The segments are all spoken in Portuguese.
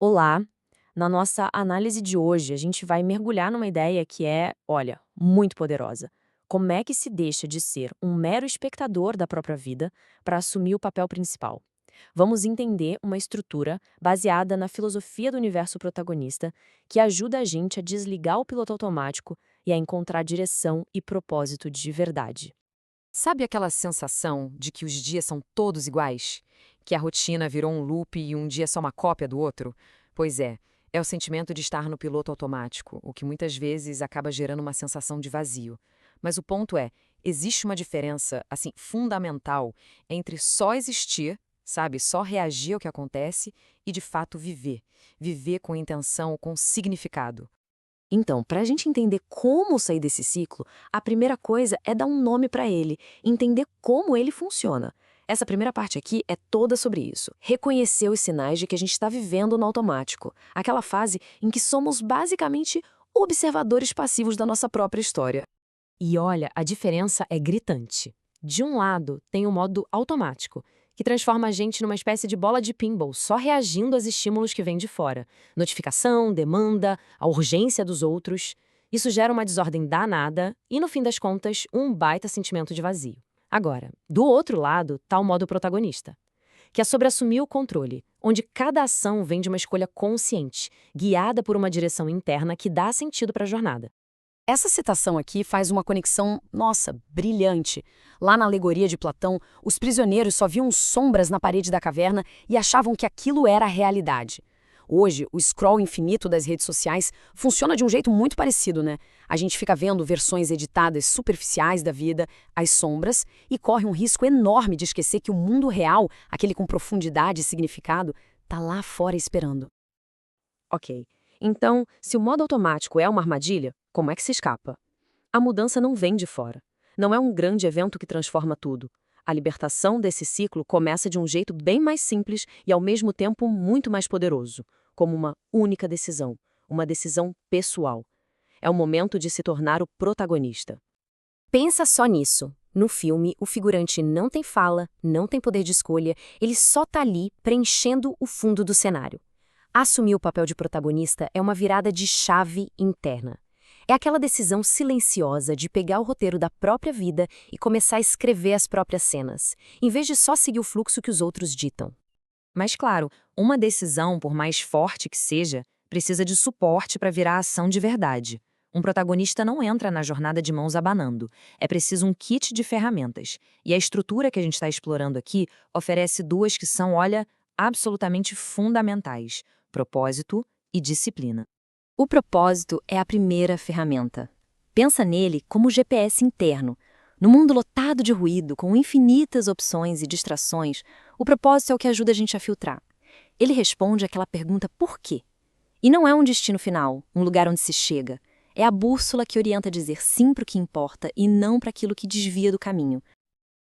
Olá! Na nossa análise de hoje, a gente vai mergulhar numa ideia que é, olha, muito poderosa. Como é que se deixa de ser um mero espectador da própria vida para assumir o papel principal? Vamos entender uma estrutura baseada na filosofia do universo protagonista que ajuda a gente a desligar o piloto automático e a encontrar direção e propósito de verdade. Sabe aquela sensação de que os dias são todos iguais? Que a rotina virou um loop e um dia é só uma cópia do outro? Pois é o sentimento de estar no piloto automático, o que muitas vezes acaba gerando uma sensação de vazio. Mas o ponto é, existe uma diferença, assim, fundamental entre só existir, sabe, só reagir ao que acontece e de fato viver. Viver com intenção, com significado. Então, para a gente entender como sair desse ciclo, a primeira coisa é dar um nome para ele, entender como ele funciona. Essa primeira parte aqui é toda sobre isso. Reconhecer os sinais de que a gente está vivendo no automático, aquela fase em que somos basicamente observadores passivos da nossa própria história. E olha, a diferença é gritante. De um lado, tem o modo automático, que transforma a gente numa espécie de bola de pinball, só reagindo aos estímulos que vêm de fora. Notificação, demanda, a urgência dos outros. Isso gera uma desordem danada e, no fim das contas, um baita sentimento de vazio. Agora, do outro lado, está o modo protagonista, que é sobre assumir o controle, onde cada ação vem de uma escolha consciente, guiada por uma direção interna que dá sentido para a jornada. Essa citação aqui faz uma conexão, nossa, brilhante. Lá na alegoria de Platão, os prisioneiros só viam sombras na parede da caverna e achavam que aquilo era a realidade. Hoje, o scroll infinito das redes sociais funciona de um jeito muito parecido, né? A gente fica vendo versões editadas superficiais da vida, as sombras, e corre um risco enorme de esquecer que o mundo real, aquele com profundidade e significado, tá lá fora esperando. Ok. Então, se o modo automático é uma armadilha, como é que se escapa? A mudança não vem de fora. Não é um grande evento que transforma tudo. A libertação desse ciclo começa de um jeito bem mais simples e, ao mesmo tempo, muito mais poderoso, como uma única decisão, uma decisão pessoal. É o momento de se tornar o protagonista. Pensa só nisso. No filme, o figurante não tem fala, não tem poder de escolha, ele só tá ali preenchendo o fundo do cenário. Assumir o papel de protagonista é uma virada de chave interna. É aquela decisão silenciosa de pegar o roteiro da própria vida e começar a escrever as próprias cenas, em vez de só seguir o fluxo que os outros ditam. Mas, claro, uma decisão, por mais forte que seja, precisa de suporte para virar ação de verdade. Um protagonista não entra na jornada de mãos abanando. É preciso um kit de ferramentas. E a estrutura que a gente está explorando aqui oferece duas que são, olha, absolutamente fundamentais: propósito e disciplina. O propósito é a primeira ferramenta. Pensa nele como GPS interno. No mundo lotado de ruído, com infinitas opções e distrações, o propósito é o que ajuda a gente a filtrar. Ele responde àquela pergunta por quê? E não é um destino final, um lugar onde se chega. É a bússola que orienta a dizer sim para o que importa e não para aquilo que desvia do caminho.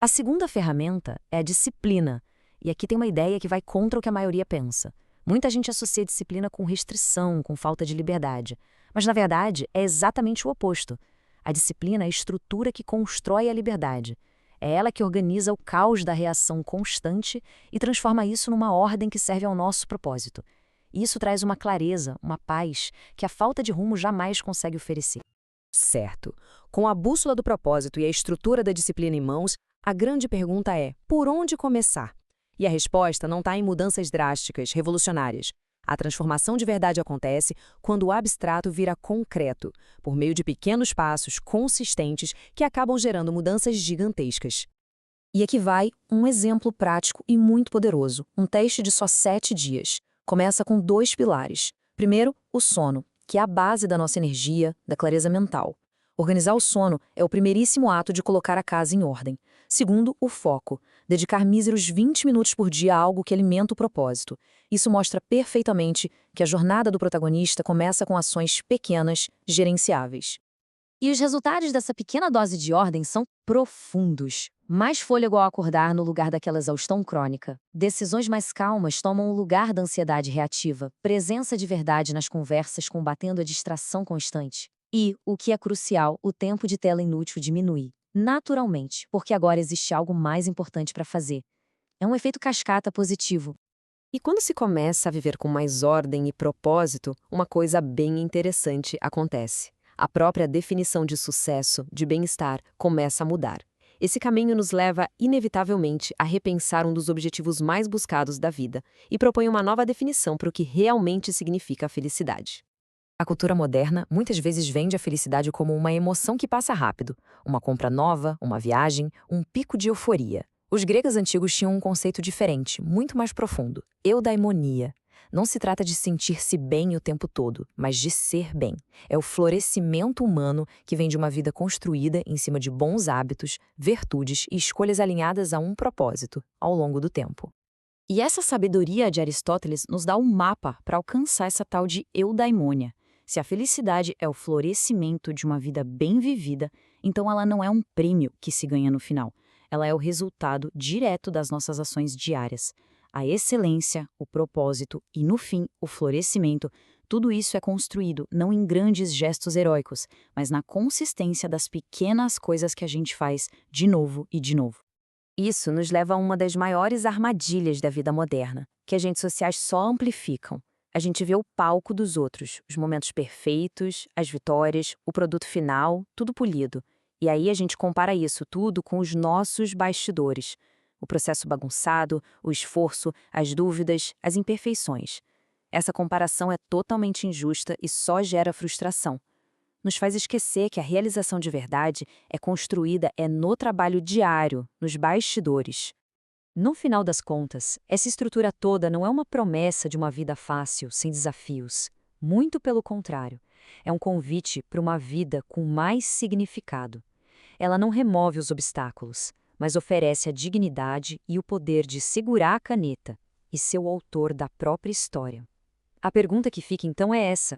A segunda ferramenta é a disciplina. E aqui tem uma ideia que vai contra o que a maioria pensa. Muita gente associa a disciplina com restrição, com falta de liberdade. Mas, na verdade, é exatamente o oposto. A disciplina é a estrutura que constrói a liberdade. É ela que organiza o caos da reação constante e transforma isso numa ordem que serve ao nosso propósito. E isso traz uma clareza, uma paz, que a falta de rumo jamais consegue oferecer. Certo. Com a bússola do propósito e a estrutura da disciplina em mãos, a grande pergunta é: por onde começar? E a resposta não está em mudanças drásticas, revolucionárias. A transformação de verdade acontece quando o abstrato vira concreto, por meio de pequenos passos consistentes que acabam gerando mudanças gigantescas. E aqui vai um exemplo prático e muito poderoso, um teste de só 7 dias. Começa com 2 pilares. Primeiro, o sono, que é a base da nossa energia, da clareza mental. Organizar o sono é o primeiríssimo ato de colocar a casa em ordem. Segundo, o foco. Dedicar míseros 20 minutos por dia a algo que alimenta o propósito. Isso mostra perfeitamente que a jornada do protagonista começa com ações pequenas, gerenciáveis. E os resultados dessa pequena dose de ordem são profundos. Mais fôlego ao acordar no lugar daquela exaustão crônica. Decisões mais calmas tomam o lugar da ansiedade reativa. Presença de verdade nas conversas combatendo a distração constante. E, o que é crucial, o tempo de tela inútil diminui. Naturalmente, porque agora existe algo mais importante para fazer. É um efeito cascata positivo. E quando se começa a viver com mais ordem e propósito, uma coisa bem interessante acontece. A própria definição de sucesso, de bem-estar, começa a mudar. Esse caminho nos leva, inevitavelmente, a repensar um dos objetivos mais buscados da vida e propõe uma nova definição para o que realmente significa a felicidade. A cultura moderna muitas vezes vende a felicidade como uma emoção que passa rápido, uma compra nova, uma viagem, um pico de euforia. Os gregos antigos tinham um conceito diferente, muito mais profundo: eudaimonia. Não se trata de sentir-se bem o tempo todo, mas de ser bem. É o florescimento humano que vem de uma vida construída em cima de bons hábitos, virtudes e escolhas alinhadas a um propósito, ao longo do tempo. E essa sabedoria de Aristóteles nos dá um mapa para alcançar essa tal de eudaimonia. Se a felicidade é o florescimento de uma vida bem vivida, então ela não é um prêmio que se ganha no final. Ela é o resultado direto das nossas ações diárias. A excelência, o propósito e, no fim, o florescimento, tudo isso é construído não em grandes gestos heróicos, mas na consistência das pequenas coisas que a gente faz de novo e de novo. Isso nos leva a uma das maiores armadilhas da vida moderna, que as redes sociais só amplificam. A gente vê o palco dos outros, os momentos perfeitos, as vitórias, o produto final, tudo polido. E aí a gente compara isso tudo com os nossos bastidores. O processo bagunçado, o esforço, as dúvidas, as imperfeições. Essa comparação é totalmente injusta e só gera frustração. Nos faz esquecer que a realização de verdade é construída no trabalho diário, nos bastidores. No final das contas, essa estrutura toda não é uma promessa de uma vida fácil, sem desafios. Muito pelo contrário, é um convite para uma vida com mais significado. Ela não remove os obstáculos, mas oferece a dignidade e o poder de segurar a caneta e ser o autor da própria história. A pergunta que fica então é essa: